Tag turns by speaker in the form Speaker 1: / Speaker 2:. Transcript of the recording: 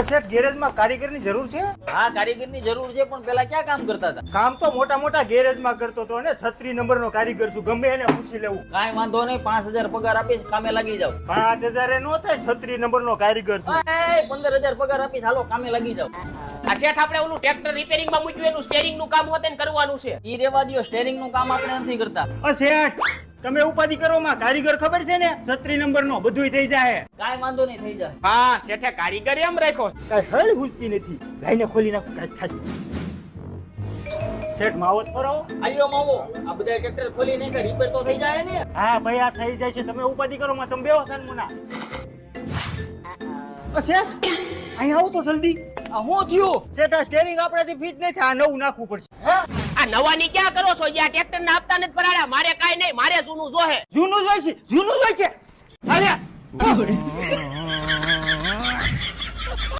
Speaker 1: શેઠ ગેરેજમાં કારીગરની જરૂર છે?
Speaker 2: હા, કારીગરની જરૂર છે, પણ પેલા ક્યાં કામ કરતા હતા?
Speaker 1: કામ તો મોટા મોટા ગેરેજમાં કરતો હતો ને 36 નંબરનો કારીગર છું, ગમે એને પૂછી લેવું.
Speaker 2: કાંઈ વાંધો નહીં, 5000 પગાર આપીશ, કામે લાગી જાવ.
Speaker 1: 5000 એ નો થાય, 36 નંબરનો કારીગર છું.
Speaker 2: 15000 પગાર આપીશ, હાલો કામે લાગી જાવ.
Speaker 3: આ શેઠ આપણે ઓલું ટ્રેક્ટર રિપેરિંગ માં મૂક્યું એનું સ્ટેરિંગ નું કામ હોતે ને કરવાનું છે.
Speaker 2: ઈ રેવા દ્યો, સ્ટેરિંગ નું કામ આપણે નથી કરતા.
Speaker 1: શેઠ તમે ઉપાધિ કરો માં, કારીગર ખબર છે ને 36 નંબરનો, બધુંય થઈ જાય.
Speaker 2: કાંઈ વાંધો નહીં, થઈ જાય.
Speaker 3: હા, શેઠે કારીગર એમ રાખ્યો.
Speaker 1: કાઈ હળ હુજતી નથી, લાઈને ખોલી નાખું કાઈ થાય. શેઠ માવો તો કરો.
Speaker 2: આયો માવો, આ બધા ટ્રેક્ટર ખોલી નાખે, રિપેર તો થઈ જાય ને.
Speaker 1: હા ભાઈ, આ થઈ જાય છે, તમે ઉપાધિ કરો માં, તમે બેહો સાનમુના. શેઠ અહીં આવો તો જલ્દી.
Speaker 2: આ હું થયું?
Speaker 1: શેઠ આ સ્ટેરિંગ આપણાથી ફિટ નહીં થાય, આ નવું નાખવું પડશે.
Speaker 3: આ નવાની ક્યાં કરો છો? આ ટ્રેક્ટર ના આપતા નથી પરાડા. મારે કાઈ નહીં, મારે જૂનું જોહે.
Speaker 1: જૂનું જ હોય છે, જૂનું જ હોય છે. અરે